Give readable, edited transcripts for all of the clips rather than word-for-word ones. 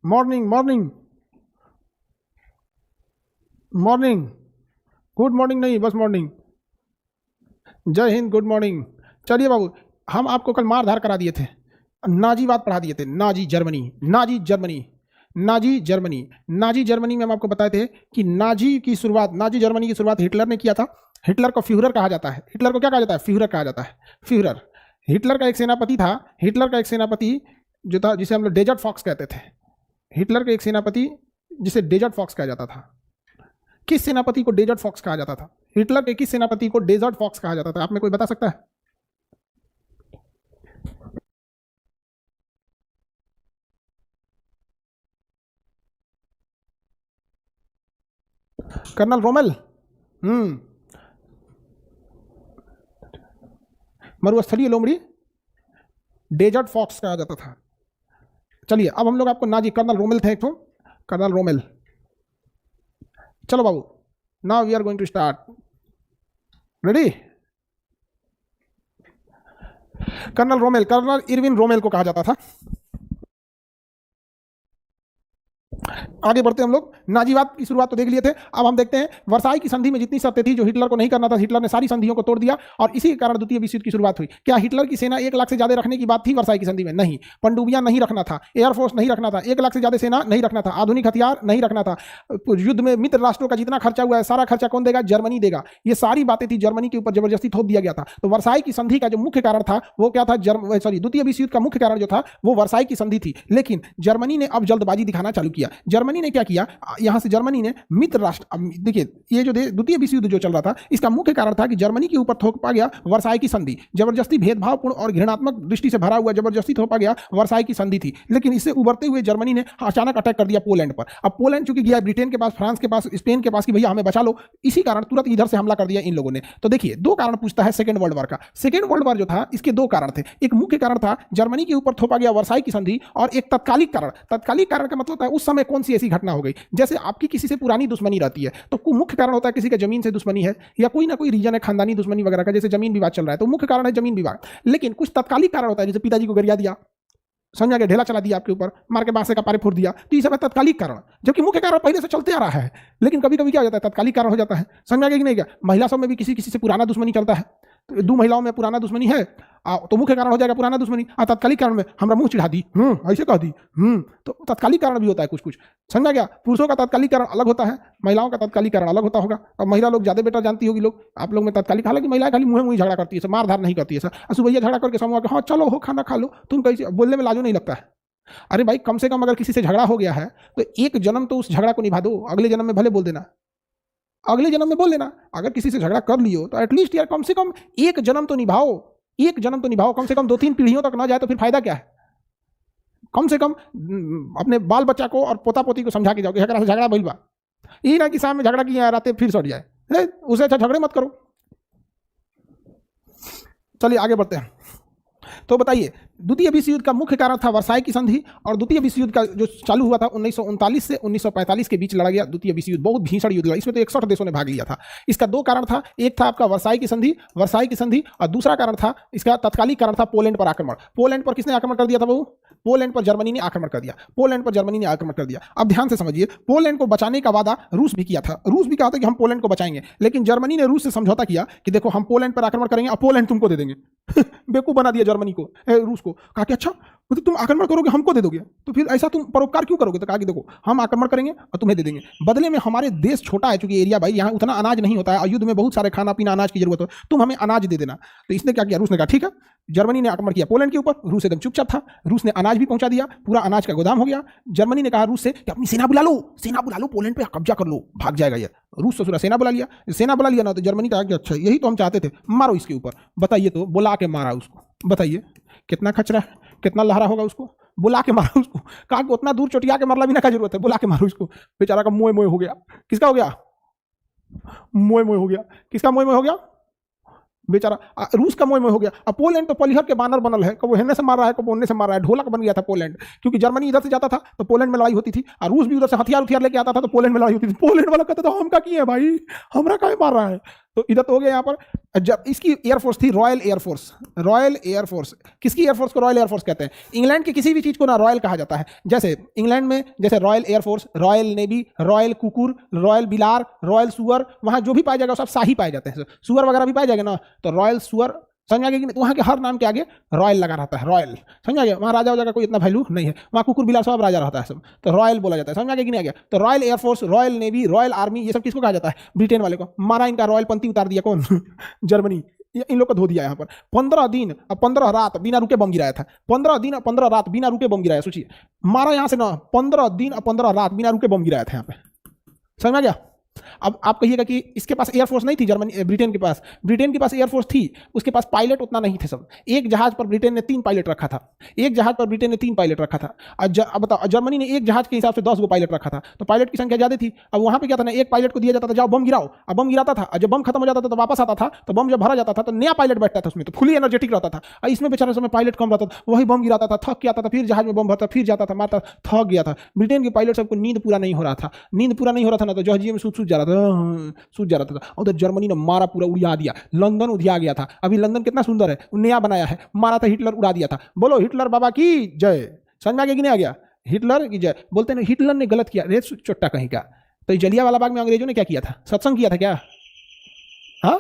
Morning morning morning, good morning नहीं, बस morning. जय हिंद, गुड मॉर्निंग। चलिए बाबू, हम आपको कल मार धार करा दिए थे, नाजीवाद पढ़ा दिए थे। Nazi Germany, Nazi Germany, Nazi Germany, Nazi Germany में हम आपको बताए थे कि नाजी जर्मनी की शुरुआत हिटलर ने किया था। हिटलर को फ्यूहरर कहा जाता है। हिटलर को क्या कहा जाता है? फ्यूहरर कहा जाता है। फ्यूहरर हिटलर का एक सेनापति था। हिटलर का एक सेनापति जो था, जिसे हम लोग डेजर्ट फॉक्स कहते थे। हिटलर का एक सेनापति जिसे डेजर्ट फॉक्स कहा जाता था। किस सेनापति को डेजर्ट फॉक्स कहा जाता था? हिटलर के किस सेनापति को डेजर्ट फॉक्स कहा जाता था? आप में कोई बता सकता है? Colonel Rommel. मरुस्थलीय लोमड़ी डेजर्ट फॉक्स कहा जाता था। चलिए अब हम लोग आपको नाजी, कर्नल रोमेल थे एक तो, कर्नल रोमेल। चलो बाबू, now we are going to start. Ready? Colonel Rommel, colonel Erwin Rommel को कहा जाता था। आगे बढ़ते हम लोग। नाजीवाद की शुरुआत तो देख लिए थे। अब हम देखते हैं वर्साई की संधि में जितनी शर्तें थी जो हिटलर को नहीं करना था, हिटलर ने सारी संधियों को तोड़ दिया और इसी के कारण द्वितीय विश्व युद्ध की शुरुआत हुई। क्या हिटलर की सेना 1 लाख से ज्यादा रखने की बात थी वर्साई की संधि में? नहीं। पनडुब्बियां नहीं रखना था, एयरफोर्स नहीं रखना था, 1 लाख से ज्यादा सेना नहीं रखना था, आधुनिक हथियार नहीं रखना था। युद्ध में मित्र राष्ट्रों का जितना खर्चा हुआ है सारा खर्चा कौन देगा? जर्मनी देगा। ये सारी बातें थी, जर्मनी के ऊपर जबरदस्ती थोप दिया गया था। तो वर्साई की संधि का जो मुख्य कारण था वो क्या था? द्वितीय विश्व युद्ध का मुख्य कारण जो था वो वर्साई की संधि थी। लेकिन जर्मनी ने अब जल्दबाजी दिखाना चालू किया। जर्मनी ने क्या किया? यहां से जर्मनी ने मित्र राष्ट्र, देखिए ये जो द्वितीय विश्व युद्ध जो चल रहा था इसका मुख्य कारण था कि जर्मनी के ऊपर थोपा गया वर्साई की संधि। जबरदस्ती भेदभावपूर्ण और घृणात्मक दृष्टि से भरा हुआ जबरदस्ती थोपा गया वर्साई की संधि थी। लेकिन इससे उभरते हुए जर्मनी ने अचानक अटैक कर दिया पोलैंड पर। अब पोलैंड चूंकि गया ब्रिटेन के पास, फ्रांस के पास, स्पेन के पास कि भैया हमें बचा लो, इसी कारण तुरंत इधर से हमला कर दिया इन लोगों ने। तो देखिए 2 कारण पूछता है सेकेंड वर्ल्ड वॉर का। सेकेंड वर्ल्ड वॉर जो था इसके 2 कारण थे। एक मुख्य कारण था जर्मनी के ऊपर थोपा गया वर्साई की संधि, और एक तत्कालिक कारण। तत्कालिक कारण का मतलब होता है उस समय कौन सी ऐसी घटना हो गई, जैसे आपकी किसी से पुरानी दुश्मनी रहती है तो मुख्य कारण होता है किसी का जमीन से दुश्मनी है या कोई ना कोई रीजन है खानदानी दुश्मनी वगैरह का, जैसे जमीन विवाद चल रहा है तो मुख्य कारण है जमीन विवाद। लेकिन कुछ तत्कालिक कारण होता है, जैसे पिताजी को गरिया दिया, समझा के ढेला चला दिया आपके ऊपर, मार के बांसे का पारे फोड़ दिया, तो ये सब है तत्कालिक कारण, जबकि मुख्य कारण पहले से चलते आ रहा है। लेकिन कभी कभी क्या हो जाता है, तत्कालिक कारण हो जाता है। समझा गया कि नहीं? क्या महिला सब में भी किसी किसी से पुराना दुश्मनी चलता है, तो 2 महिलाओं में पुराना दुश्मनी है तो मुख्य कारण हो जाएगा पुराना दुश्मनी। तत्कालिक कारण में हमरा मुंह चिढ़ा दी, ऐसे कह दी, तो तत्कालिक कारण भी होता है कुछ कुछ। समझा गया? पुरुषों का तत्कालिक कारण अलग होता है, महिलाओं का तत्कालिक कारण अलग होता होगा। अब महिला लोग ज्यादा बेटर जानती होगी लोग, आप लोग में तत्कालिक, हालांकि महिलाएं खाली मुंह मुंह झगड़ा करती है, मार धार नहीं करती है सर। सुबह झगड़ा करके समूह हाँ चलो हो खाना खा लो, तुम कैसे बोलने में लाजो नहीं लगता है। अरे भाई कम से कम अगर किसी से झगड़ा हो गया है तो एक जन्म तो उस झगड़ा को निभा दो, अगले जन्म में भले बोल देना, अगले जन्म में बोल लेना। अगर किसी से झगड़ा कर लियो तो एटलीस्ट यार कम से कम एक जन्म तो निभाओ, एक जन्म तो निभाओ, कम से कम 2-3 पीढ़ियों तक ना जाए तो फिर फायदा क्या है? कम से कम अपने बाल बच्चा को और पोता पोती को समझा के जाओ कि झगड़ा भइल बा, यही ना कि सामने झगड़ा किया रातें फिर सट जाए, उसे अच्छा झगड़े मत करो। चलिए आगे बढ़ते हैं। तो बताइए द्वितीय विश्व युद्ध का मुख्य कारण था वर्साई की संधि, और द्वितीय विश्व युद्ध का जो चालू हुआ था 1939 से 1945 के बीच लड़ा गया द्वितीय विश्व युद्ध, बहुत भीषण युद्ध लड़ा, इसमें तो 61 देशों ने भाग लिया था। इसका 2 कारण था, एक था आपका वर्साई की संधि, और दूसरा कारण था इसका तत्कालिक कारण था पोलैंड पर आक्रमण। पोलैंड पर किसने आक्रमण कर दिया था? वो पोलैंड पर जर्मनी ने आक्रमण कर दिया। पोलैंड पर जर्मनी ने आक्रमण कर दिया। अब ध्यान से समझिए, पोलैंड को बचाने का वादा रूस भी किया था। रूस भी कहा था कि हम पोलैंड को बचाएंगे, लेकिन जर्मनी ने रूस से समझौता किया कि देखो हम पोलैंड पर आक्रमण करेंगे और पोलैंड तुमको दे देंगे। बेवकूफ बना दिया जर्मनी को, रूस को। कहा कि अच्छा मतलब तुम आक्रमण करोगे हमको दे दोगे, तो फिर ऐसा तुम परोपकार क्यों करोगे? तो कहा कि देखो हम आक्रमण करेंगे और तुम्हें दे देंगे, बदले में हमारे देश छोटा है चूंकि एरिया भाई, यहाँ उतना अनाज नहीं होता है और युद्ध में बहुत सारे खाना पीना अनाज की जरूरत हो, तुम हमें अनाज दे देना। तो इसने क्या किया? रूस ने कहा ठीक है। जर्मनी ने आक्रमण किया पोलैंड के ऊपर, रूस एकदम चुपचाप था, रूस ने अनाज भी पहुंचा दिया, पूरा अनाज का गोदाम हो गया। जर्मनी ने कहा रूस से कि अपनी सेना बुला लो, पोलैंड पे कब्जा कर लो, भाग जाएगा ये। रूस से सेना बुला लिया ना, तो जर्मनी कहा कि अच्छा यही तो हम चाहते थे, मारो इसके ऊपर। बताइए तो बुला के मारा उसको, बताइए कितना खचरा है, कितना लहरा होगा उसको, बुला के मारो उसको। कहा कि उतना दूर चोटिया के मरला भी ना का जरूरत है, बुला के मारो उसको। बेचारा का मोए मोए हो गया। किसका हो गया? मोए मोए हो गया। किसका मोए मोए हो गया? बेचारा रूस का मोए मोए हो गया। अब पोलैंड तो पलिहर के बानर बनल है, कब हेने से मार रहा है, कब ओने से मार रहा है, ढोलक बन गया था पोलैंड, क्योंकि जर्मनी इधर से जाता था तो पोलैंड में लड़ाई होती थी, और रूस भी उधर से हथियार लेके आता था तो पोलैंड में लड़ाई होती थी। पोलैंड वाला कहता था हम का किए भाई, हमरा काहे मार रहा है? तो इधर तो हो गया यहाँ पर। जब इसकी एयरफोर्स थी रॉयल एयरफोर्स, रॉयल एयरफोर्स, किसकी एयरफोर्स को रॉयल एयरफोर्स कहते हैं? इंग्लैंड की किसी भी चीज को ना रॉयल कहा जाता है। जैसे इंग्लैंड में जैसे royal air force, royal navy, royal कुकुर, रॉयल बिलार, रॉयल सुअर, वहां जो भी पाया जाएगा सब शाही पाए जाते हैं, सुअर वगैरह भी पाए जाएगा ना, तो रॉयल सुअर, समझ आ गया कि नहीं? तो वहाँ के हर नाम के आगे रॉयल लगा रहता है, रॉयल, समझ आ गया? वहाँ राजा वजा का कोई इतना वैल्यू नहीं है, वहाँ कुकुर बिलार सब राजा रहता है सब, तो रॉयल बोला जाता है, समझ आ गया कि नहीं आ गया? तो royal air force, royal navy, royal army, ये सब किसको कहा जाता है? ब्रिटेन वाले को। मारा इनका रॉयल पंथी उतार दिया कौन? जर्मनी, इन लोग को धो दिया यहाँ पर। 15 दिन और 15 रात बिना रुके बम गिराया था, 15 दिन और 15 रात बिना रुके बम गिराया, सोचिए, मारा यहाँ से ना 15 दिन और 15 रात बिना रुके बम गिराया था यहाँ पे, समझ में आ गया? अब आप कहिएगा कि इसके पास एयरफोर्स नहीं थी जर्मनी, ब्रिटेन के पास एयरफोर्स थी, उसके पास पायलट उतना नहीं थे सब। एक जहाज पर ब्रिटेन ने 3 पायलट रखा था, एक जहाज पर ब्रिटेन ने 3 पायलट रखा था। अब बताओ, जर्मनी ने एक जहाज के हिसाब से 10 गो पायलट रखा था, तो पायलट की संख्या ज्यादा थी। अब वहां पे क्या था ना, एक पायलट को दिया जाता था जाओ बम गिराओ, अब बम गिराता था, जब बम खत्म हो जाता था तो वापस आता था, तो बम जब भरा जाता था तो नया पायलट बैठता था उसमें, तो फुली एनर्जेटिक रहता था। और इसमें बेचारे समय पायलट कम रहता था, वही बम गिराता था, थक के आता था, फिर जहाज में बम भरता, फिर जाता था, मारता, थक गया था। ब्रिटेन के पायलट सबको नींद पूरा नहीं हो रहा था, नींद पूरा नहीं हो रहा था ना, तो जहाज में सूझ जा रहा था, सूझ जा रहा था। उधर जर्मनी ने मारा, पूरा उड़ा दिया, लंदन उधिया गया था। अभी लंदन कितना सुंदर है, नया बनाया है, मारा था, हिटलर उड़ा दिया था। बोलो हिटलर बाबा की जय। समझ में आ गया कि नहीं आ गया? हिटलर की जय बोलते हैं। हिटलर ने गलत किया, रे चोट्टा कहीं का। तो जलियांवाला बाग में अंग्रेजों ने क्या किया था? सत्संग किया था क्या? हाँ,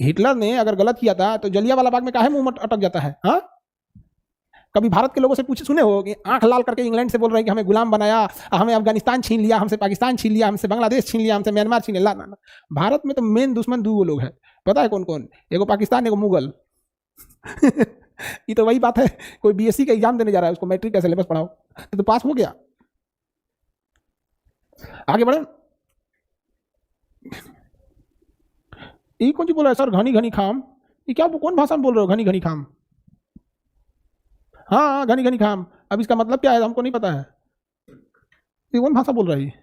हिटलर ने अगर गलत किया था तो जलियांवाला बाग में काहे मुंह अटक जाता है? हाँ, कभी भारत के लोगों से पूछे सुने हो कि आंख लाल करके इंग्लैंड से बोल रहे हैं कि हमें गुलाम बनाया, हमें अफगानिस्तान छीन लिया, हमसे पाकिस्तान छीन लिया, हमसे बांग्लादेश छीन लिया, हमसे म्यांमार छीन लिया? ना, ना, भारत में तो मेन दुश्मन 2 लोग हैं, पता है कौन कौन? एगो पाकिस्तान, एगो मुगल। ये तो वही बात है, कोई बीएससी का एग्जाम देने जा रहा है, उसको मैट्रिक का सिलेबस पढ़ाओ तो पास हो गया। आगे बढ़े। ये कौन सी बोल रहा है सर? घनी घनी खाम, ये क्या, कौन भाषा में बोल रहे हो? घनी घनी खाम, हाँ घनी घनी खाम। अब इसका मतलब क्या है हमको नहीं पता है, ये कौन भाषा बोल रही है?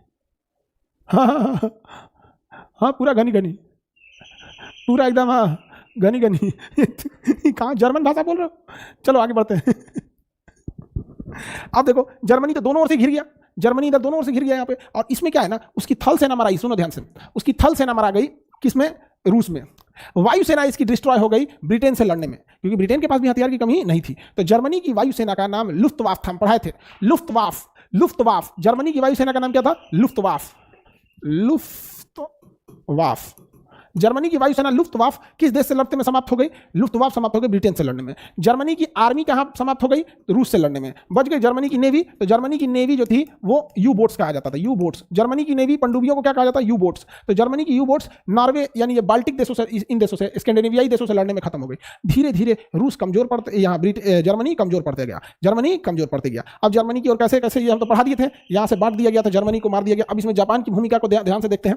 हाँ हाँ हाँ हाँ, पूरा घनी घनी, पूरा एकदम, हाँ घनी घनी। कहाँ जर्मन भाषा बोल रहे हो? चलो आगे बढ़ते हैं। अब देखो, जर्मनी तो दोनों ओर से घिर गया, जर्मनी इधर दोनों ओर से घिर गया यहाँ पे। और इसमें क्या है ना, उसकी थल सेना मराई, सुनो ध्यान से, उसकी थल सेना मरा गई किसमें? रूस में। वायुसेना इसकी डिस्ट्रॉय हो गई ब्रिटेन से लड़ने में, क्योंकि ब्रिटेन के पास भी हथियार की कमी नहीं थी। तो जर्मनी की वायुसेना का नाम लुफ्तवाफ था, हम पढ़ाए थे, लुफ्तवाफ, लुफ्तवाफ। जर्मनी की वायुसेना का नाम क्या था? लुफ्तवाफ, लुफ्तवाफ। जर्मनी की वायुसेना लुफ्तवाफ किस देश से लड़ते में समाप्त हो गई? लुफ्तवाफ समाप्त हो गई ब्रिटेन से लड़ने में। जर्मनी की आर्मी कहां समाप्त हो गई? रूस से लड़ने में। बच गई जर्मनी की नेवी, तो जर्मनी की नेवी जो थी वो यू बोट्स कहा जाता था, यू बोट्स। जर्मनी की नेवी पनडुब्बियों को क्या कहा जाता है? You boats. तो जर्मनी की यू बोट्स नॉर्वे यानी ये बाल्टिक देशों से, इन देशों से, स्कैंडिनेवियाई देशों से लड़ने में खत्म हो गई। धीरे धीरे रूस कमजोर पड़ते, यहाँ जर्मनी कमजोर पड़ते गया, जर्मनी कमजोर पड़ते गया। अब जर्मनी की और कैसे कैसे, ये हम तो पढ़ा दिए थे, यहाँ से बांट दिया गया था, जर्मनी को मार दिया गया। अब इसमें जापान की भूमिका को ध्यान से देखते हैं।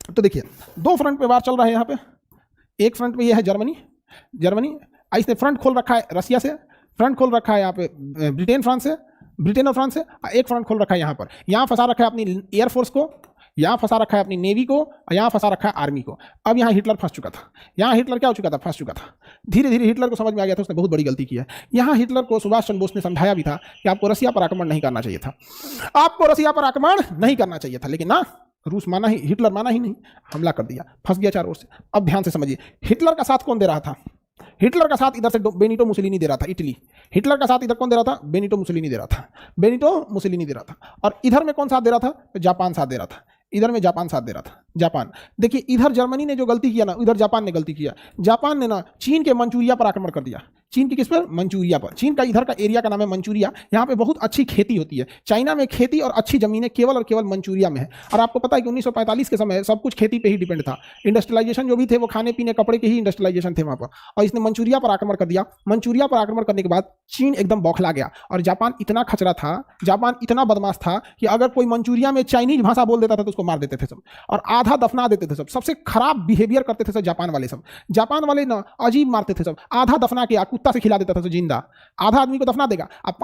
तो देखिए 2 फ्रंट पे वार चल रहा है यहाँ पे। एक फ्रंट पे ये है जर्मनी, इसने फ्रंट खोल रखा है रसिया से, फ्रंट खोल रखा है यहाँ पे ब्रिटेन और फ्रांस से। एक फ्रंट खोल रखा है यहाँ पर, यहाँ फंसा रखा है अपनी एयरफोर्स को, यहाँ फंसा रखा है अपनी नेवी को, और यहाँ फंसा रखा है आर्मी को। अब यहाँ हिटलर फंस चुका था, यहाँ हिटलर क्या हो चुका था? फंस चुका था। धीरे धीरे हिटलर को समझ में आ गया था उसने बहुत बड़ी गलती की है। यहाँ हिटलर को सुभाष चंद्र बोस ने समझाया भी था कि आपको रसिया पर आक्रमण नहीं करना चाहिए था, आपको रसिया पर आक्रमण नहीं करना चाहिए था, लेकिन ना, रूस माना ही, हिटलर माना ही नहीं, हमला कर दिया, फंस गया चारों ओर से। अब ध्यान से समझिए, हिटलर का साथ कौन दे रहा था? हिटलर का साथ इधर से बेनिटो मुसोलिनी दे रहा था, इटली। हिटलर का साथ इधर कौन दे रहा था? बेनिटो मुसोलिनी दे रहा था, बेनिटो मुसोलिनी दे रहा था। और इधर में कौन साथ दे रहा था? जापान साथ दे रहा था, इधर में जापान साथ दे रहा था, जापान। देखिए इधर जर्मनी ने जो गलती किया ना, इधर जापान ने गलती किया। जापान ने ना चीन के मंचूरिया पर आक्रमण कर दिया। चीन की किस पर? मंचूरिया पर। चीन का इधर का एरिया का नाम है मंचूरिया, यहाँ पे बहुत अच्छी खेती होती है। चाइना में खेती और अच्छी जमीनें केवल और केवल मंचूरिया में है। और आपको पता है कि 1945 के समय सब कुछ खेती पे ही डिपेंड था। इंडस्ट्रियलाइजेशन जो भी थे वो खाने पीने कपड़े के ही इंडस्ट्रियलाइजेशन थे वहाँ पर। और इसने मंचूरिया पर आक्रमण कर दिया। मंचूरिया पर आक्रमण करने के बाद चीन एकदम बौखला गया। और जापान इतना खचरा था, जापान इतना बदमाश था कि अगर कोई मंचूरिया में चाइनीज भाषा बोल देता था तो उसको मार देते थे सब, और आधा दफना देते थे सब। सबसे खराब बिहेवियर करते थे सब जापान वाले सब। जापान वाले ना अजीब मारते थे सब, आधा दफना के कुत्ता से खिला देता था जिंदा। आधा आदमी को दफना देगा, अब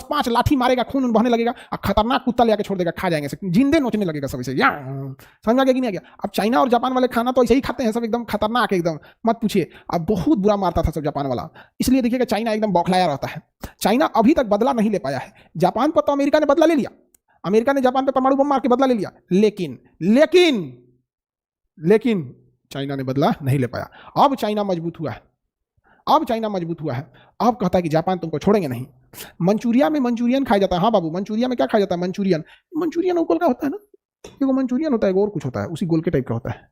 5 लाठी मारेगा, खून बहने लगेगा, और खतरनाक कुत्ता लेके छोड़ देगा, खा जाएंगे, जिंदे नोचने लगेगा सब। इसे समझ आ गया कि नहीं आ गया? अब चाइना और जापान वाले खाना तो ऐसे ही खाते हैं सब, एकदम खतरनाक, एकदम मत पूछिए। अब बहुत बुरा मारता था सब जापान वाला। इसलिए देखिएगा चाइना एकदम बौखलाया रहता है। चाइना अभी तक बदला नहीं ले पाया है। जापान पर तो अमेरिका ने बदला ले लिया, अमेरिका ने जापान पर परमाणु बम मार के बदला ले लिया, लेकिन लेकिन चाइना ने बदला नहीं ले पाया। अब चाइना मजबूत हुआ है, अब चाइना मजबूत हुआ है, अब कहता है कि जापान तुमको छोड़ेंगे नहीं। मंचूरिया में मंचूरियन खाया जाता है। हाँ बाबू, मंचूरिया में क्या खाया जाता है? मंचूरियन। मंचूरियन गोल का होता है ना, एगो मंचूरियन होता है, एगो और कुछ होता है, उसी गोल के टाइप का होता है,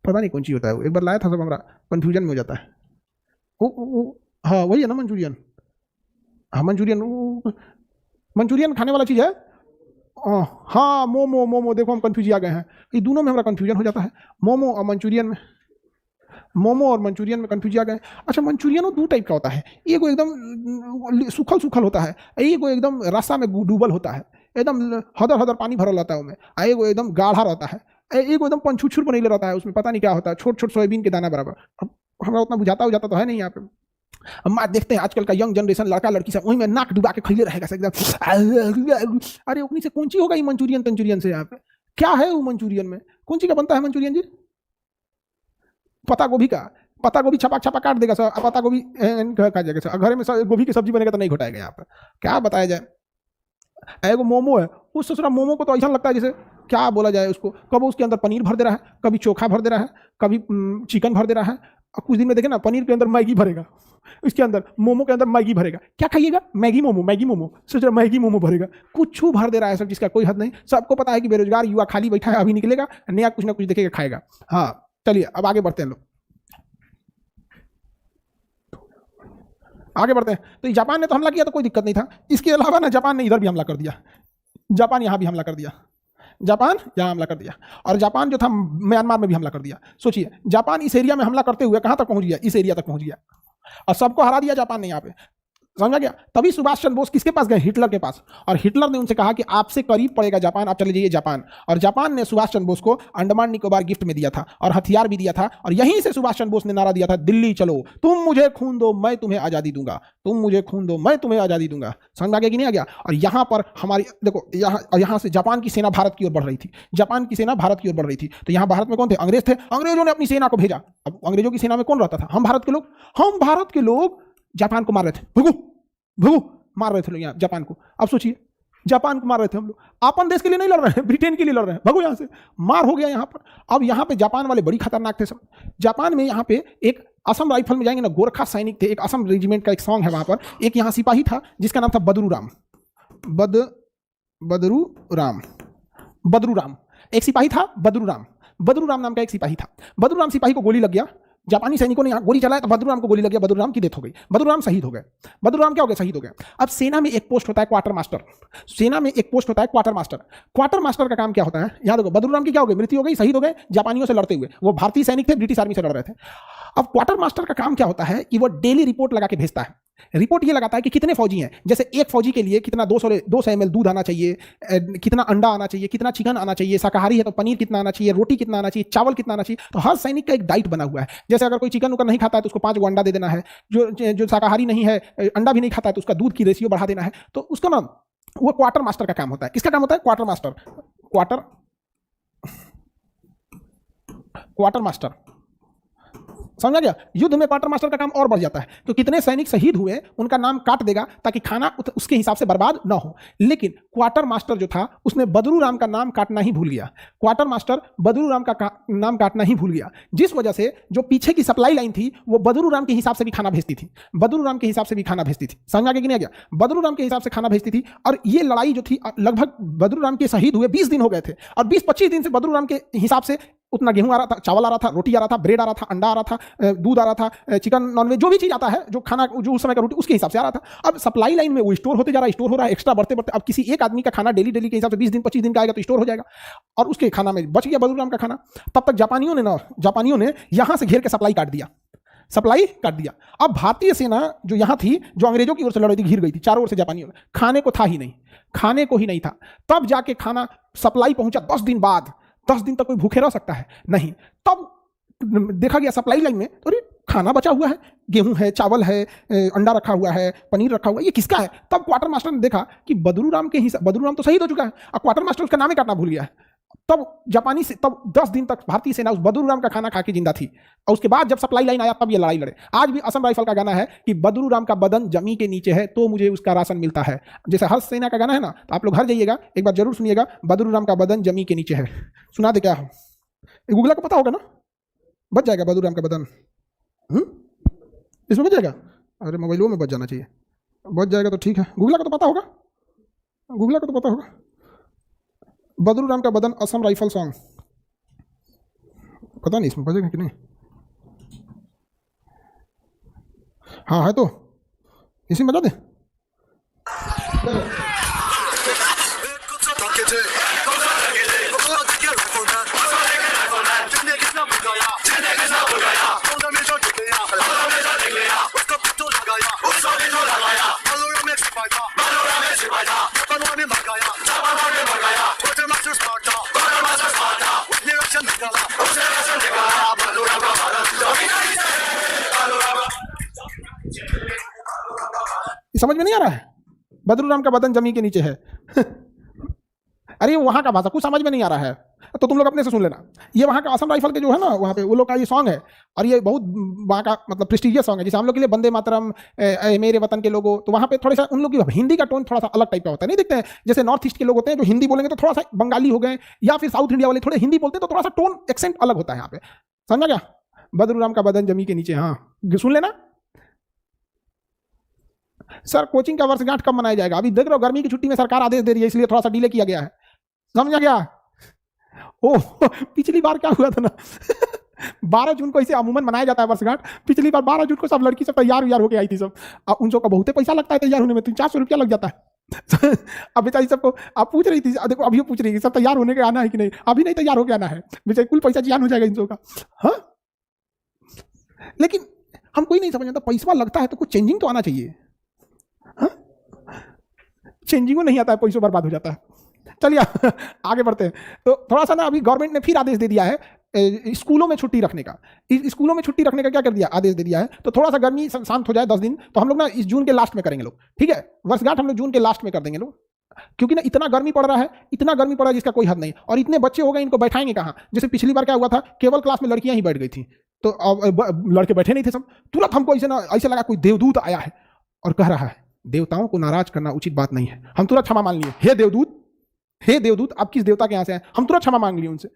पता नहीं कौन चीज होता है। एक बार लाया था, सब हमारा कंफ्यूजन में हो जाता है। हाँ वही है ना मंचूरियन। हाँ मंचूरियन, मंचूरियन खाने वाला चीज है। हाँ मोमो, मोमो देखो हम कंफ्यूज आ गए हैं, ये दोनों में हमारा कंफ्यूजन हो जाता है, मोमो और मंचूरियन में, मोमो और मंचूरियन में कंफ्यूज आ गए। अच्छा, मंचूरियन वो दो टाइप का होता है, एक एकदम सूखल सूखल होता है, एक एकदम रसा में डूबल होता है, एकदम हदर हदर पानी भरल रहता है उसमें, एक एकदम गाढ़ा रहता है, एक एकदम पंछुछुर बनेले रहता है, उसमें पता नहीं क्या होता है, छोट छोट सोयाबीन के दाना बराबर। अब हमारा उतना बुझाता हो जाता तो है नहीं यहाँ पे। हम देखते हैं आजकल का यंग जनरेशन लड़का लड़की सब वहीं में नाक डुबा के खैले रहेगा एकदम। अरे उन्हीं से कौन ची होगा ये मंचूरियन तंचूरियन से? यहाँ पे क्या है वो मंचूरियन में? कौन ची का बनता है मंचूरियन जी? पत्ता गोभी का, पत्ता गोभी छपा छपा काट देगा सर, पत्ता गोभी खा जाएगा सर, घर में गोभी की सब्जी बनेगा तो नहीं घोटाएगा यहाँ पर, क्या बताया जाए। एगो मोमो है, उस ससुरा मोमो को तो ऐसा लगता है जैसे क्या बोला जाए उसको, कब उसके अंदर पनीर भर दे रहा है, कभी चोखा भर दे रहा है, कभी चिकन भर दे रहा है, और कुछ दिन में देखे ना पनीर के अंदर मैगी भरेगा, इसके अंदर मोमो के अंदर मैगी भरेगा। क्या खाइएगा? मैगी मोमो, मैगी मोमो, सोच रहा मैगी मोमो भरेगा, कुछ भर दे रहा है सब, जिसका कोई हद नहीं। सबको पता है कि बेरोजगार युवा खाली बैठा है, अभी निकलेगा नया कुछ ना कुछ देखेगा खाएगा। हाँ चलिए अब आगे बढ़ते हैं, लोग आगे बढ़ते हैं। तो जापान ने तो हमला किया तो कोई दिक्कत नहीं था, इसके अलावा ना जापान ने इधर भी हमला कर दिया, जापान यहाँ भी हमला कर दिया, जापान यहाँ हमला कर दिया, और जापान जो था म्यांमार में भी हमला कर दिया। सोचिए जापान इस एरिया में हमला करते हुए कहाँ तक पहुंच गया? इस एरिया तक पहुंच गया, और सबको हरा दिया जापान ने यहाँ पे, समझा गया। तभी सुभाष चंद्र बोस किसके पास गए? हिटलर के पास, और हिटलर ने उनसे कहा कि आपसे करीब पड़ेगा जापान, आप चले जाइए जापान। और जापान ने सुभाष चंद्र बोस को अंडमान निकोबार गिफ्ट में दिया था, और हथियार भी दिया था, और यहीं से सुभाष चंद्र बोस ने नारा दिया था, दिल्ली चलो, तुम मुझे खून दो मैं तुम्हें आजादी दूंगा, तुम मुझे खून दो मैं तुम्हें आजादी दूंगा। समझ आ गया कि नहीं आ गया? और यहाँ पर हमारी देखो, यहाँ से जापान की सेना भारत की ओर बढ़ रही थी, जापान की सेना भारत की ओर बढ़ रही थी। तो यहाँ भारत में कौन थे? अंग्रेज थे, अंग्रेजों ने अपनी सेना को भेजा। अब अंग्रेजों की सेना में कौन रहता था? हम भारत के लोग, हम भारत के लोग जापान को मार रहे थे, भगो भगो मार रहे थे लोग यहाँ जापान को। अब सोचिए जापान को मार रहे थे हम लोग, अपन देश के लिए नहीं लड़ रहे हैं, ब्रिटेन के लिए लड़ रहे हैं, भगो यहाँ से, मार हो गया यहाँ पर। अब यहाँ पे जापान वाले बड़ी खतरनाक थे सब। जापान में यहाँ पे एक असम राइफल में जाएंगे ना, गोरखा सैनिक थे, एक असम रेजिमेंट का एक सॉन्ग है वहां पर, एक यहाँ सिपाही था जिसका नाम था बदरू राम, बदरू राम एक सिपाही था, बदरू राम नाम का एक सिपाही था। बदरू राम सिपाही को गोली लग गया, जापानी सैनिकों ने यहाँ गोली चलाया तो बदरू राम को गोली लग गया, बदरू राम की डेथ हो गई, बदरू राम शहीद हो गए। बदरू राम क्या हो गया? शहीद हो गए। अब सेना में एक पोस्ट होता है क्वार्टर मास्टर, सेना में एक पोस्ट होता है क्वार्टर मास्टर। क्वार्टर मास्टर का काम क्या होता है? यहाँ देखो, बदरू राम की क्या हो गई? मृत्यु हो गई, शहीद हो गए जापानियों से लड़ते हुए। वो भारतीय सैनिक थे, ब्रिटिश आर्मी से लड़ रहे थे। अब क्वार्टर मास्टर का काम क्या होता है कि वो डेली रिपोर्ट लगा के भेजता है। रिपोर्ट ये लगाता है कि कितने फौजी हैं, जैसे एक फौजी के लिए कितना 200 ml दूध आना चाहिए, कितना अंडा आना चाहिए, कितना चिकन आना चाहिए, शाकाहारी है तो पनीर कितना आना चाहिए, रोटी कितना आना चाहिए, चावल कितना आना चाहिए। तो हर सैनिक का एक डाइट बना हुआ है। जैसे अगर कोई चिकन उकन नहीं खाता है तो उसको 5 अंडा दे देना है, जो शाकाहारी नहीं है, अंडा भी नहीं खाता है तो उसका दूध की रेशियो बढ़ा देना है। तो उसका नाम वो क्वार्टर मास्टर का काम होता है। किसका काम होता है? Quarter master. समझा गया? युद्ध में क्वार्टर मास्टर का काम और बढ़ जाता है। तो कितने सैनिक शहीद हुए उनका नाम काट देगा ताकि खाना उसके हिसाब से बर्बाद ना हो। लेकिन क्वार्टर मास्टर जो था उसने बदरू राम का नाम काटना ही भूल गया। क्वार्टर मास्टर बदरू राम का नाम काटना ही भूल गया, जिस वजह से जो पीछे की सप्लाई लाइन थी वो बदरू राम के हिसाब से भी खाना भेजती थी, बदरू राम के हिसाब से भी खाना भेजती थी। समझ आ गया कि नहीं आ गया? बदरू राम के हिसाब से खाना भेजती थी। और ये लड़ाई जो थी लगभग बदरू राम के शहीद हुए 20 दिन हो गए थे, और 20-25 दिन से बदरू राम के हिसाब से उतना गेहूं आ रहा था, चावल आ रहा था, रोटी आ रहा था, ब्रेड आ रहा था, अंडा आ रहा था, दूध आ रहा था, चिकन नॉनवेज जो भी चीज आता है, जो खाना जो उस समय का रोटी उसके हिसाब से आ रहा था। अब सप्लाई लाइन में वो स्टोर होते जा रहा है, स्टोर हो रहा है, एक्स्ट्रा बढ़ते बढ़ते अब किसी एक आदमी का खाना डेली के हिसाब से 20 दिन 25 दिन का आएगा तो स्टोर हो जाएगा, और उसके खाना में बच गया बदरू राम का खाना। तब तक जापानियों ने यहां से घेर के सप्लाई काट दिया। अब भारतीय सेना जो यहां थी, जो अंग्रेजों की ओर से लड़ रही थी, घिर गई थी चारों ओर से जापानियों में, खाने को ही नहीं था। तब जाके खाना सप्लाई पहुंचा 10 दिन बाद। 10 दिन तक कोई भूखे रह सकता है? नहीं। तब देखा गया सप्लाई लाइन में तो खाना बचा हुआ है, गेहूं है, चावल है, अंडा रखा हुआ है, पनीर रखा हुआ है, ये किसका है? तब क्वार्टर मास्टर ने देखा कि बदरू राम तो शहीद हो चुका है, और क्वार्टर मास्टर उसका नाम ही काटना भूल गया है। तब 10 दिन तक भारतीय सेना उस बदरू राम का खाना खा के जिंदा थी, और उसके बाद जब सप्लाई लाइन आया तब ये लड़ाई लड़े। आज भी असम राइफल का गाना है कि बदरू राम का बदन जमी के नीचे है तो मुझे उसका राशन मिलता है। जैसे हर सेना का गाना है ना, तो आप लोग घर जाइएगा एक बार जरूर सुनिएगा, बदरू राम का बदन जमी के नीचे है। सुना दे क्या हो? गूगला को पता होगा ना, बच जाएगा बदरूराम का बदन। इसमें बच जाएगा, अरे मोबाइलों में बच जाना चाहिए, बच जाएगा तो ठीक है। गूगला को तो पता होगा, गूगला को तो पता होगा। बदरूराम का बदन असम राइफल सॉन्ग, पता नहीं इसमें बजेगा कि नहीं। हाँ है तो इसी में बजा दे। समझ में नहीं आ रहा है? बदरूराम का बदन जमीन के नीचे है। अरे वहां का भाषा कुछ समझ में नहीं आ रहा है तो तुम लोग अपने से सुन लेना। ये वहाँ का असम राइफल के जो है ना, वहाँ पे वो लोग का ये सॉन्ग है और ये बहुत वहाँ का मतलब प्रेस्टिजियस सॉन्ग है। जैसे हम लोग के लिए वंदे मातरम, मेरे वतन के लोगों, तो वहाँ पे थोड़ा सा उन लोग की हिंदी का टोन थोड़ा सा अलग टाइप का होता है। नहीं देखते हैं जैसे नॉर्थ ईस्ट के लोग होते हैं जो हिंदी बोलेंगे तो थोड़ा सा बंगाली हो गए, या फिर साउथ इंडिया वाले थोड़े हिंदी बोलते हैं तो थोड़ा सा टोन एक्सेंट अलग होता है यहाँ पे। समझा क्या? बदरूराम का बदन जमी के नीचे, हाँ सुन लेना। सर कोचिंग का वर्षगांठ कब मनाया जाएगा? अभी देख रहे हो गर्मी की छुट्टी में सरकार आदेश दे रही है, इसलिए थोड़ा सा डिले किया गया है। समझा क्या? ओह पिछली बार क्या हुआ था ना 12 जून को इसे अमूमन मनाया जाता है वर्षगांठ। पिछली बार 12 जून को सब लड़की सब तैयार होके आई थी सब। अब उन सबका बहुत पैसा लगता है तैयार होने में, 300-400 रुपया लग जाता है। अब बेचारी सबको आप पूछ रही थी, देखो अभी पूछ रही है सब तैयार होने के आना है कि नहीं, अभी नहीं तैयार होके आना है, बेचारी कुल पैसा जियान हो जाएगा इन सबका। हाँ लेकिन हम कोई नहीं समझ आता, पैसा लगता है तो कुछ चेंजिंग तो आना चाहिए। हाँ चेंजिंग नहीं आता है, पैसा बर्बाद हो जाता है। चलिए आगे बढ़ते हैं। तो थोड़ा सा ना अभी गवर्नमेंट ने फिर आदेश दे दिया है स्कूलों में छुट्टी रखने का। स्कूलों में छुट्टी रखने का क्या कर दिया, आदेश दे दिया है। तो थोड़ा सा गर्मी शांत हो जाए 10 दिन, तो हम लोग ना इस जून के लास्ट में करेंगे लोग, ठीक है? वर्षगांठ हम लोग जून के लास्ट में कर देंगे लोग, क्योंकि ना इतना गर्मी पड़ रहा है, इतना गर्मी पड़ रहा है जिसका कोई हद नहीं। और इतने बच्चे हो गए, इनको बैठाएंगे कहाँ? जैसे पिछली बार क्या हुआ था, केवल क्लास में लड़कियां ही बैठ गई थी, तो लड़के बैठे नहीं थे सब। तुरंत हमको ऐसे लगा कोई देवदूत आया है और कह रहा है देवताओं को नाराज करना उचित बात नहीं है। हम तुरंत क्षमा मान लिए, हे देवदूत आप किस देवता के यहाँ से हैं? हम तुरंत क्षमा मांग लिए उनसे।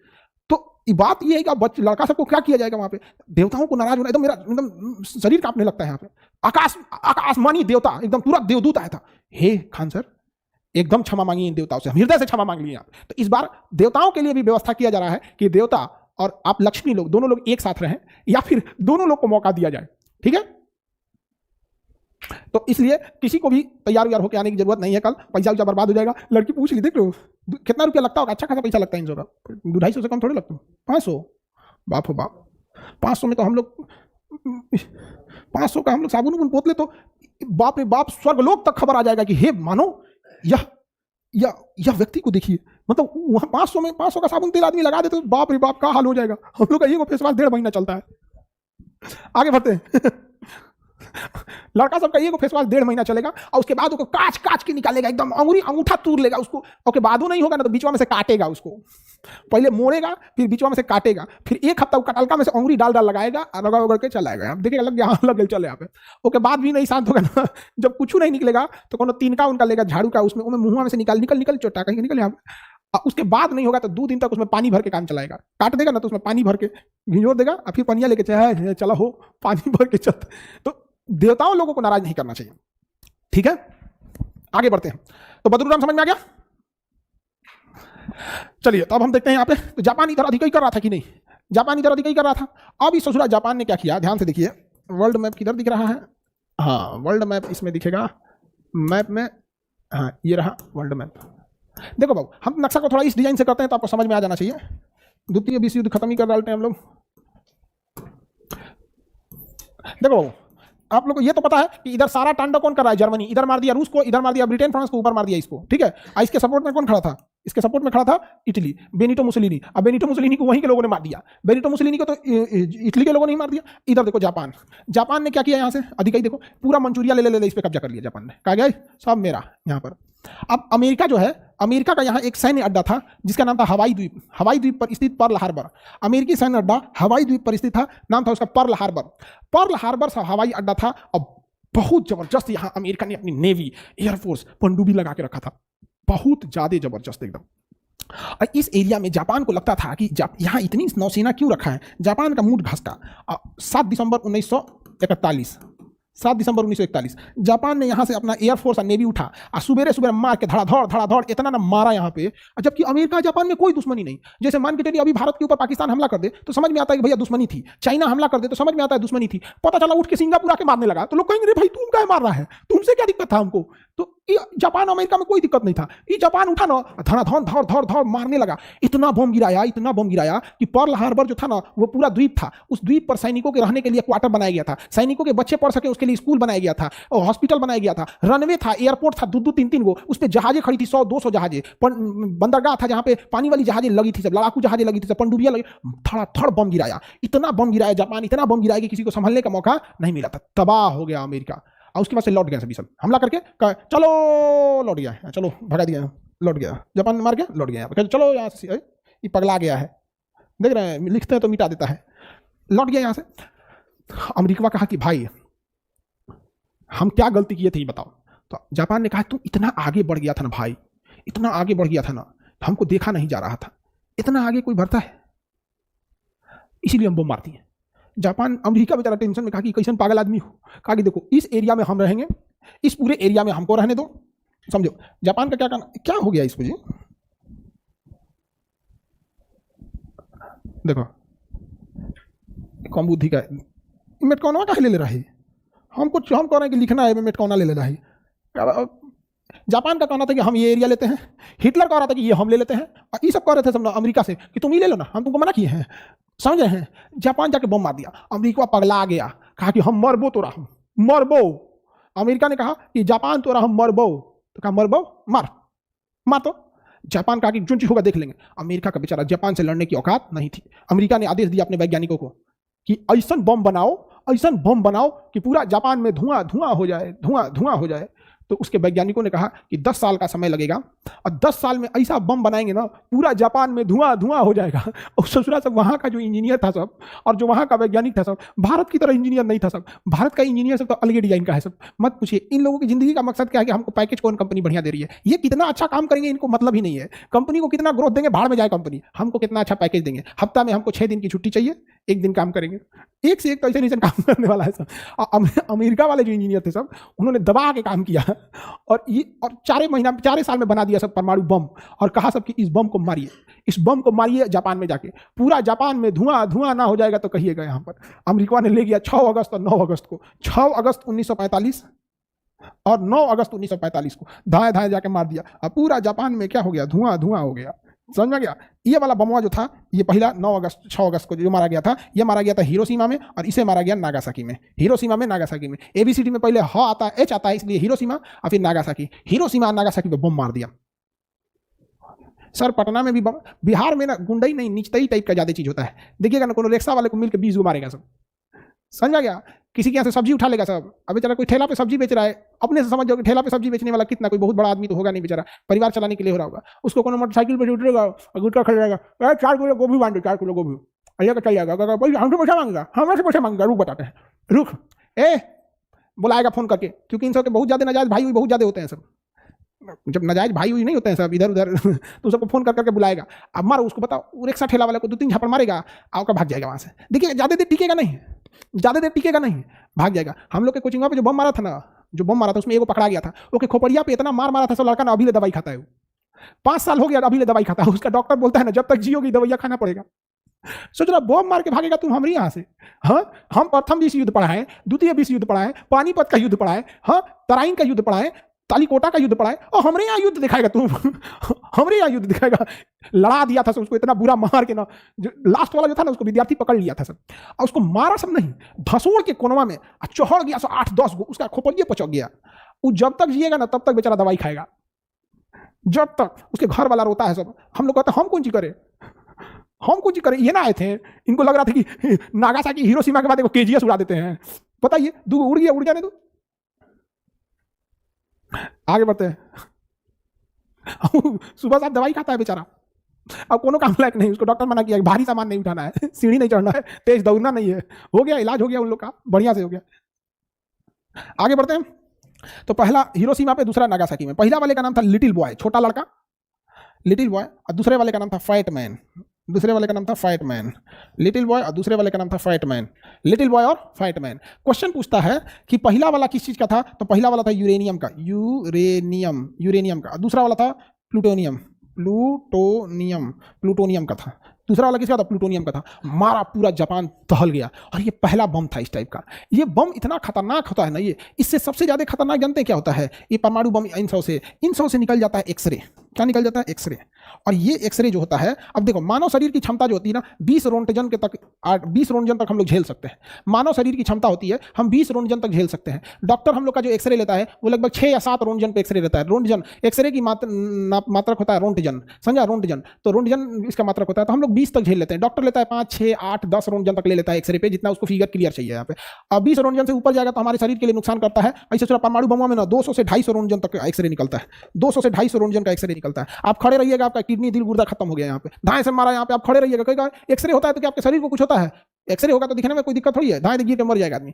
तो बात ये है कि लड़का सबको क्या किया जाएगा वहां पे? देवताओं को नाराज होना, एकदम मेरा एकदम शरीर कांपने लगता है यहाँ पे। आकाशमानी देवता एकदम तुरंत देवदूत आया था, हे खान सर एकदम क्षमा मांगिए इन देवताओं से, हम हृदय से क्षमा मांग लिए आप। तो इस बार देवताओं के लिए भी व्यवस्था किया जा रहा है कि देवता और आप लक्ष्मी लोग दोनों लोग एक साथ रहें, या फिर दोनों लोग को मौका दिया जाए, ठीक है? तो इसलिए किसी को भी तैयार होकर आने की जरूरत नहीं है। कल पैसा बर्बाद हो जाएगा। लड़की पूछ ली, देख लो कितना रुपया लगता होगा, अच्छा खासा पैसा लगता है इन सबका, 250 से कम थोड़े लगता है। 500, बाप हो बाप, 500 में तो हम लोग 500 का हम लोग साबुन पोतले तो बाप रे बाप स्वर्गलोक तक खबर आ जाएगा कि हे मानो यह व्यक्ति को देखिए। मतलब वहां 500 का साबुन तेल आदमी लगा दे तो बाप रे बाप का हाल हो जाएगा। हम लोग का ये फेस वॉश 1.5 महीना चलता है। आगे बढ़ते हैं। लड़का सबका ये फेस वॉश 1.5 महीना चलेगा और उसके बाद उसको काच के निकालेगा, एकदम अंगूठा तूर लेगा उसको। और के बाद नहीं होगा ना तो बीचवा में से काटेगा उसको, पहले मोड़ेगा फिर बीचवा में से काटेगा, फिर 1 हफ्ता कटलका में से अंगुरी डाल लगाएगा और रगड़ के चलाएगा। आप देखिएगा लग गया, लग गए चले यहाँ पे। उसके बाद भी नहीं शांत होगा ना, जब कुछ नहीं निकलेगा तो कोनो तिनका उनका लेगा झाड़ू का, उसमें मुंह में से निकल चोटा कहीं निकल यहाँ। उसके बाद नहीं होगा तो 2 दिन तक उसमें पानी भर के काम चलाएगा। काट देगा ना तो उसमें पानी भर के भिजोर देगा और फिर पनिया लेके चला हो पानी भर के चलते। तो देवताओं लोगों को नाराज नहीं करना चाहिए, ठीक है? आगे बढ़ते हैं। तो बदरूराम समझ में आ गया? चलिए तो अब हम देखते हैं यहाँ पे, तो जापान इधर अधिक ही कर रहा था कि नहीं? जापान इधर अधिक ही कर रहा था। अब इस ससुरा जापान ने क्या किया, ध्यान से देखिए। वर्ल्ड मैप किधर दिख रहा है? हाँ वर्ल्ड मैप इसमें दिखेगा, मैप में, हाँ ये रहा वर्ल्ड मैप। देखो बाबू, हम नक्शा को थोड़ा इस डिजाइन से करते हैं तो आपको समझ में आ जाना चाहिए। द्वितीय विश्व युद्ध खत्म ही कर डालते हैं हम लोग। देखो बाबू, आप लोग को ये तो पता है कि इधर सारा तांडव कौन कर रहा है? जर्मनी। इधर मार दिया रूस को, इधर मार दिया ब्रिटेन, फ्रांस को, ऊपर मार दिया इसको, ठीक है? इसके सपोर्ट में कौन खड़ा था? इसके सपोर्ट में खड़ा था इटली, बेनिटो मुसोलिनी। अब बेनिटो मुसोलिनी को वहीं के लोगों ने मार दिया। बेनिटो मुसोलिनी को तो इटली के लोगों ने ही मार दिया। इधर देखो जापान ने क्या किया, यहाँ से अधिक ही देखो पूरा मंचूरिया ले इस पे कब्जा कर लिया जापान ने। कहा गया सब मेरा यहाँ पर। अब अमेरिका जो है, अमेरिका का यहाँ एक सैन्य अड्डा था जिसका नाम था हवाई द्वीप पर स्थित पर्ल हार्बर। अमेरिकी सैन्य अड्डा हवाई द्वीप पर स्थित था, नाम था उसका पर्ल हार्बर हवाई अड्डा था। अब बहुत जबरदस्त यहाँ अमेरिका ने अपनी नेवी, एयरफोर्स, पनडुब्बी लगा के रखा था, बहुत ज्यादा जबरदस्त एकदम। और इस एरिया में जापान को लगता था कि यहाँ इतनी नौसेना क्यों रखा है। जापान का मूड घसका। 7 दिसंबर 1941 7 दिसंबर 1941 जापान ने यहाँ से अपना एयरफोर्स और नेवी उठा और सुबेरे सुबेरे मार के धड़ाधड़ इतना ना मारा यहाँ पे, जबकि अमेरिका जापान में कोई दुश्मनी नहीं। जैसे मान के चलिए अभी भारत के ऊपर पाकिस्तान हमला कर दे तो समझ में आता है कि भैया दुश्मनी थी, चाइना हमला कर दे तो समझ में आता है दुश्मनी थी, पता चला उठ के सिंगापुर आके मारने लगा तो लोग कहेंगे रे भाई तुम क्या मार रहा है, तुमसे क्या दिक्कत था हमको। तो जापान अमेरिका में कोई दिक्कत नहीं था, ये जापान उठा ना धड़ाधड़ धड़ धड़ मारने लगा। इतना बम गिराया कि पर्ल हार्बर जो था ना वो पूरा द्वीप था, उस द्वीप पर सैनिकों के रहने के लिए क्वार्टर बनाया गया था, सैनिकों के बच्चे पढ़ सके उसके लिए स्कूल बनाया गया था, और हॉस्पिटल बनाया गया था, रनवे था, एयरपोर्ट था, 2-3 गो, उस पर जहाजें खड़ी थी, 100-200 जहाजें, बंदरगाह था जहां पे पानी वाली जहाजें लगी थी, सब लड़ाकू जहाजें लगी थी, सब पनडुब्बियां लगी। धड़ाधड़ बम गिराया, इतना बम गिराया जापान, इतना बम गिराया कि किसी को संभलने का मौका नहीं मिला था। तबाह हो गया अमेरिका। और उसके बाद से लौट गया सभी, सब हमला करके चलो लौट गया, चलो भगा दिया, लौट गया, जापान मार के लौट गया, चलो यहाँ से ये पगला गया है, देख रहे हैं लिखते हैं तो मिटा देता है, लौट गया यहाँ से। अमेरिका कहा कि भाई हम क्या गलती किए थे ये बताओ। तो जापान ने कहा तुम इतना आगे बढ़ गया था ना भाई, इतना आगे बढ़ गया था ना, हमको देखा नहीं जा रहा था, इतना आगे कोई बढ़ता है, इसीलिए हम बम मारती हैं। जापान अमेरिका बेचारा टेंशन में कहा कि कैसे पागल आदमी हो, कहा कि देखो इस एरिया में हम रहेंगे, इस पूरे एरिया में हमको रहने दो, समझो। जापान का क्या करना, क्या हो गया इसको जी, देखो कम बुद्धि का मेटकॉनवा का ले ले रहा है, हम कह रहे हैं कि लिखना है मेटकॉना ले लेना है। जापान का कहना था कि हम ये एरिया लेते हैं, हिटलर कह रहा था कि ये हम ले लेते हैं, और ये सब कह रहे थे समझो अमेरिका से कि तुम ये ले लो ना, हम तुमको मना किए हैं, समझ रहे हैं। जापान जाके बम मार दिया, अमेरिका पगला गया, कहा कि हम मरबो तो हम मरबो। अमेरिका ने कहा कि जापान तो हम मरबो, तो कहा मरबो मार मार, तो जापान कहा कि जो चीज होगा देख लेंगे। अमेरिका का बेचारा जापान से लड़ने की औकात नहीं थी। अमेरिका ने आदेश दिया अपने वैज्ञानिकों को कि ऐसा बम बनाओ कि पूरा जापान में धुआं हो जाए। तो उसके वैज्ञानिकों ने कहा कि 10 साल का समय लगेगा, और 10 साल में ऐसा बम बनाएंगे ना पूरा जापान में धुआं हो जाएगा। और ससुरा सब वहाँ का जो इंजीनियर था सब, और जो वहाँ का वैज्ञानिक था सब, भारत की तरह इंजीनियर नहीं था सब, भारत का इंजीनियर सब तो अलग डिजाइन का है सब। मत पूछिए इन लोगों की जिंदगी का मकसद क्या है कि हमको पैकेज कौन कंपनी बढ़िया दे रही है, ये कितना अच्छा काम करेंगे इनको मतलब ही नहीं है, कंपनी को कितना ग्रोथ देंगे भाड़ में जाए कंपनी, हमको कितना अच्छा पैकेज देंगे, हफ्ता में हमको 6 दिन की छुट्टी चाहिए, 1 दिन काम करेंगे, एक से एक तो ऐसे काम करने वाला है सब। अमेरिका वाले जो इंजीनियर थे सब, उन्होंने दबा के काम किया और 4 साल में बना दिया सब परमाणु बम, और कहा सब कि इस बम को मारिए जापान में जाके, पूरा जापान में धुआं ना हो जाएगा तो कहिएगा। यहाँ पर अमेरिका ने ले गया 6 अगस्त और 9 अगस्त को, 6 अगस्त 1945 और 9 अगस्त 1945 को धाए जाके मार दिया, और पूरा जापान में क्या हो गया, धुआं हो गया। समझ में गया। ये वाला बमवा जो था, ये पहला 6 अगस्त को जो मारा गया था, ये मारा गया था हिरोशिमा में, और इसे मारा गया नागासाकी में। हिरोशिमा में, नागासाकी में, एबीसीडी में पहले ह आता है, एच आता है, इसलिए हिरोशिमा और फिर नागासाकी। हिरोशिमा और नागासाकी पे बम मार दिया। सर पटना में भी बम, बिहार में ना गुंडई नहीं निचतई टाइप का ज्यादा चीज होता है, देखिएगा ना, कोनो रिक्शा वाले को मिलकर 20 गो मारेगा सब, समझ गया। किसी के यहाँ से सब्जी उठा लेगा सब, अब बेचारा कोई ठेला पे सब्जी बेच रहा है, अपने से समझ जाओ कि ठेला पे सब्जी बेचने वाला कितना, कोई बहुत बड़ा आदमी तो होगा नहीं, बेचारा परिवार चलाने के लिए हो रहा होगा, उसको कोनो मोटरसाइकिल पे उठेगा, गुटका खरीदेगा, 4 किलो गोभी बांध दो, 4 किलो गोभी, अरे चल जाएगा, भाई हमसे पैसा मांगेगा, हमसे पैसा मांगेगा, रुक बताते हैं, रुक बुलाएगा फोन करके, क्योंकि इन सब के बहुत ज्यादा नाजायज भाई बहुत ज्यादा होते हैं सब, जब नाजायज भाई हुई नहीं होते हैं सब इधर उधर तो सबको फोन करके बुलाएगा, अब मारो उसको, बताओ रिक्शा ठेला वाले को 2-3 झापड़ मारेगा, आपका भाग जाएगा वहां से। देखिए ज्यादा देर टिकेगा नहीं, भाग जाएगा। हम लोग के कोचिंग पे जो बम मारा था उसमें एगो पकड़ा गया था, ओके खोपड़िया पे इतना मारा था, सब लड़का ना अभी ले दवाई खाता है, 5 साल हो गया अभी ले दवाई खाता है, उसका डॉक्टर बोलता है ना जब तक जियोगी दवाइयां खाना पड़ेगा। सोच रहा बम मार के भागेगा तुम हमारे यहाँ से। हाँ, हम प्रथम विश्व युद्ध पढ़ा है, द्वितीय विश्व युद्ध पढ़ा है, पानीपत का युद्ध पढ़ा है, हाँ तराइन का युद्ध पढ़ा है, तालीकोटा का युद्ध पड़ा है, और हमारे यहाँ युद्ध दिखाएगा तुम हमारे यहाँ युद्ध दिखाएगा। लड़ा दिया था सब उसको, इतना बुरा मार के ना, जो लास्ट वाला जो था ना उसको विद्यार्थी पकड़ लिया था सब, और उसको मारा सब नहीं, धसोड़ के कोनवा में चढ़ गया सब 8-10 गो, उसका खोपड़िए पचक गया। वो जब तक जिएगा ना तब तक बेचारा दवाई खाएगा, जब तक उसके घर वाला रोता है सब। हम लोग कहते हैं हम कौन चीज करे, ये ना आए थे, इनको लग रहा था कि नागासाकी हिरोशिमा के बाद एक केजीएस उड़ा देते हैं, पता ये 2 उड़ गया, उड़ जाने दो, आगे बढ़ते हैं। सुबह साथ दवाई खाता है बेचारा, अब कोनो काम लायक नहीं, उसको डॉक्टर मना किया कि भारी सामान नहीं उठाना है, सीढ़ी नहीं चढ़ना है, तेज दौड़ना नहीं है, हो गया इलाज, हो गया उन लोग का बढ़िया से हो गया। आगे बढ़ते हैं। तो पहला हिरोशिमा पे, दूसरा नागासाकी में। पहला वाले का नाम था लिटिल बॉय, छोटा लड़का, लिटिल बॉय और दूसरे वाले का नाम था फैट मैन, दूसरे वाले का नाम था फैट मैन, लिटिल बॉय और दूसरे वाले का नाम था फैट मैन, लिटिल बॉय और फैट मैन। क्वेश्चन पूछता है कि पहला वाला किस चीज का था, तो पहला वाला था यूरेनियम का, यूरेनियम का, दूसरा वाला था प्लूटोनियम, प्लूटोनियम का था, दूसरा वाला किसका था, प्लूटोनियम का था। मारा पूरा जापान दहल गया, और ये पहला बम था इस टाइप का। ये बम इतना खतरनाक होता है ना, ये इससे सबसे ज्यादा खतरनाक जानते हैं क्या होता है, ये परमाणु बम इन सौ से निकल जाता है एक्सरे। क्या निकल जाता है, एक्सरे। और ये एक्सरे जो होता है, अब देखो मानव शरीर की क्षमता जो होती है ना 20 रोंटजन के तक, 20 रोंटजन तक हम लोग झेल सकते हैं। मानव शरीर की क्षमता होती है हम 20 रोंटजन तक झेल सकते हैं। डॉक्टर हम लोग का जो एक्सरे लेता है वो लगभग 6 या 7 रोंटजन पे एक्सरे लेता है। रोंटजन एक्सरे की मात्रक होता है रोंटजन, समझा, रोंटजन। तो रोंटजन इसका मात्रक होता है, तो हम लोग 20 तक झेल लेते हैं। डॉक्टर लेता है 5, 6, 8, 10 रोंटजन तक ले लेता है एक्सरे पे, जितना उसको फिगर क्लियर चाहिए यहाँ पे। अब 20 रोंटजन से ऊपर जाएगा तो हमारे शरीर के लिए नुकसान करता है। ऐसे थोड़ा परमाणु बम में ना 200 से 250 रोंटजन तक एक्सरे निकलता है, 200 से 250 रोंटजन का एक्सरे निकलता है। आप खड़े रहिएगा, आपका किडनी दिल गुर्दा खत्म हो गया, यहाँ पे धाए से मारा, यहाँ पे आप खड़े रहिएगा। कहीं एक्सरे होता है तो क्या आपके शरीर को कुछ होता है, एक्सरे होगा तो दिखने में कोई दिक्कत थोड़ी है, धाए गिर के मर जाएगा आदमी।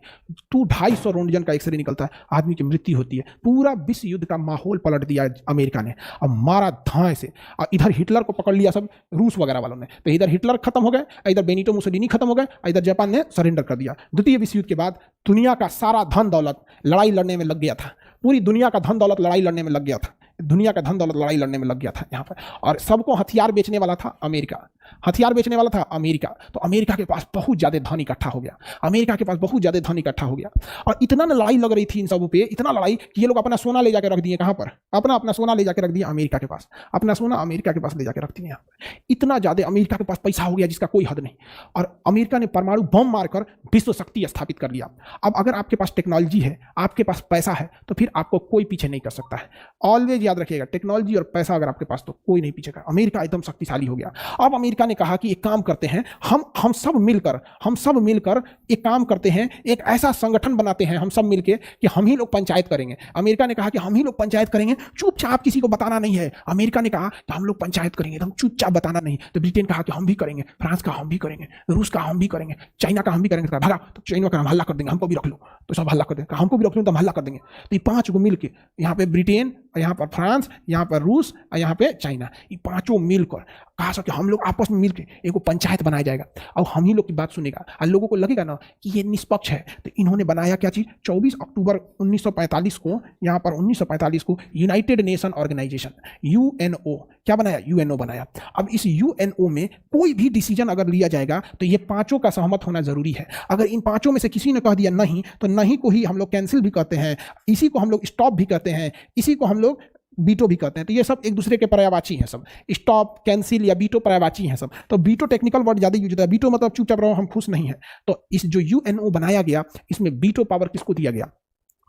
250 रोंटजन का एक्सरे निकलता है, आदमी की मृत्यु होती है। पूरा विश्व युद्ध का माहौल पलट दिया अमेरिका ने, और मारा धाए से। और इधर हिटलर को पकड़ लिया सब रूस वगैरह वालों ने, तो इधर हिटलर खत्म हो गए, इधर बेनिटो मुसोलिनी खत्म हो गए, इधर जापान ने सरेंडर कर दिया। द्वितीय विश्व युद्ध के बाद दुनिया का सारा धन दौलत लड़ाई लड़ने में लग गया था, पूरी दुनिया का धन दौलत लड़ाई लड़ने में लग गया था, दुनिया का धन दौलत लड़ाई लड़ने में लग गया था यहाँ पर। और सबको हथियार बेचने वाला था अमेरिका, हथियार बेचने वाला था अमेरिका। तो अमेरिका के पास बहुत ज्यादा धन इकट्ठा हो गया, अमेरिका के पास बहुत ज्यादा धन इकट्ठा हो गया। और इतना लड़ाई लग रही थी इन सब पे, इतना लड़ाई कि ये लोग अपना सोना ले जाकर रख दिए कहाँ पर, अपना सोना ले जाकर रख दिया अमेरिका के पास, अपना सोना अमेरिका के पास ले जाकर रख दिए यहाँ पर। इतना ज्यादा अमेरिका के पास पैसा हो गया जिसका कोई हद नहीं। और अमेरिका ने परमाणु बम मारकर विश्व शक्ति स्थापित कर लिया। अब अगर आपके पास टेक्नोलॉजी है, आपके पास पैसा है, तो फिर आपको कोई पीछे नहीं कर सकता है। ऑलवेज याद रखिएगा, टेक्नोलॉजी और पैसा अगर आपके पास, तो कोई नहीं पीछे कर। अमेरिका एकदम शक्तिशाली हो गया। अब अमेरिका ने कहा कि एक काम करते हैं, हम सब मिलकर एक काम करते हैं, एक ऐसा संगठन बनाते हैं हम सब मिलके कि हम ही लोग पंचायत करेंगे। अमेरिका ने कहा कि हम ही लोग पंचायत करेंगे, चुपचाप, किसी को बताना नहीं है। अमेरिका ने कहा कि हम लोग पंचायत करेंगे, हम चुपचाप, बताना नहीं। तो ब्रिटेन कहा कि हम भी करेंगे, फ्रांस का हम भी करेंगे, रूस का हम भी करेंगे, चाइना का हम भी करेंगे। भागा, तो चाइना का हम हल्ला कर देंगे, हमको भी रख लो, तो सब हल्ला कर देंगे, हमको भी रख लो तो हम हल्ला कर देंगे। तो ये 5 को मिलके, यहाँ पे ब्रिटेन, यहाँ पर फ्रांस, यहाँ पर रूस और यहाँ पे चाइना, ये 5 मिलकर कहा कि हम लोग आपस में मिलकर एक पंचायत बनाया जाएगा और हम ही लोग की बात सुनेगा। और लोगों को लगेगा ना कि ये निष्पक्ष है। तो इन्होंने बनाया क्या चीज, 24 अक्टूबर 1945 को, यहाँ पर 1945 को यूनाइटेड नेशन ऑर्गेनाइजेशन, यूएनओ, क्या बनाया, यूएनओ बनाया। अब इस यूएनओ में कोई भी डिसीजन अगर लिया जाएगा तो ये 5 का सहमत होना जरूरी है। अगर इन 5 में से किसी ने कह दिया नहीं, तो नहीं को ही हम लोग कैंसिल भी कहते हैं, इसी को हम लोग स्टॉप भी कहते हैं, इसी को हम लोग बीटो भी कहते हैं। तो ये सब एक दूसरे के पर्यायवाची हैं, सब स्टॉप, कैंसिल या बीटो पर्यायवाची हैं सब। तो बीटो टेक्निकल वर्ड ज्यादा यूज होता है, बीटो मतलब चुपचाप रहो, हम खुश नहीं है। तो इस जो यूएनओ बनाया गया, इसमें बीटो पावर किसको दिया गया,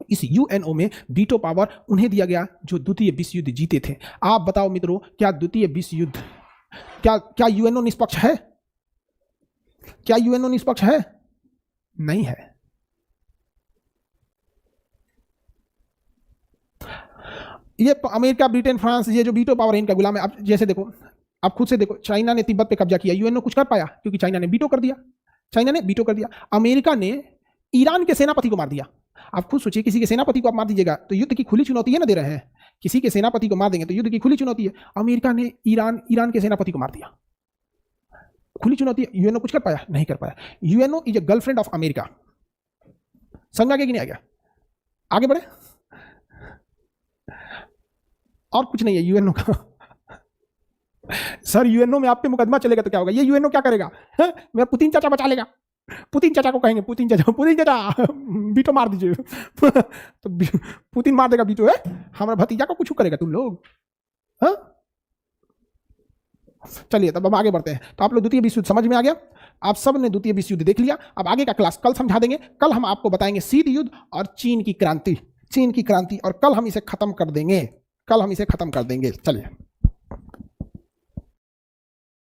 इस यूएनओ में बीटो पावर उन्हें दिया गया जो द्वितीय विश्व युद्ध जीते थे। आप बताओ मित्रों, क्या द्वितीय विश्व युद्ध, क्या यूएनओ निष्पक्ष है, क्या यूएनओ निष्पक्ष है, नहीं है। ये अमेरिका, ब्रिटेन, फ्रांस, ये जो बीटो पावर है इनका गुलाम है। अब जैसे देखो, आप खुद से देखो, चाइना ने तिब्बत पे कब्जा किया, यूएनओ कुछ कर पाया क्योंकि चाइना ने बीटो कर दिया, चाइना ने बीटो कर दिया। अमेरिका ने ईरान के सेनापति को मार दिया। आप खुद सोचिए, किसी के सेनापति को आप मार दीजिएगा तो युद्ध की खुली चुनौती है ना, दे रहे हैं, किसी के सेनापति को मार देंगे तो युद्ध की खुली चुनौती है। अमेरिका ने ईरान के सेनापति को मार दिया, खुली चुनौती है। यूएनओ कुछ कर पाया, नहीं कर पाया। UNO is a girlfriend of America. समझ आ गया कि नहीं आ गया, आगे बढ़े। और कुछ नहीं है यूएनओ का। सर यूएनओ में आप पे मुकदमा चलेगा तो क्या होगा, ये यूएनओ क्या करेगा, मेरा पुतिन चाचा बचा लेगा। पुतिन चाचा को कहेंगे, पुतिन चाचा बीटो मार दीजिए। तो पुतिन मार देगा बीटो, है हमारा भतीजा को कुछ करेगा तुम लोग, हाँ। चलिए तब हम आगे बढ़ते हैं। तो आप लोग द्वितीय विश्व युद्ध समझ में आ गया, आप सब ने द्वितीय विश्व युद्ध देख लिया। अब आगे का क्लास कल समझा देंगे। कल हम आपको बताएंगे शीत युद्ध और चीन की क्रांति, और कल हम इसे खत्म कर देंगे, चलिए।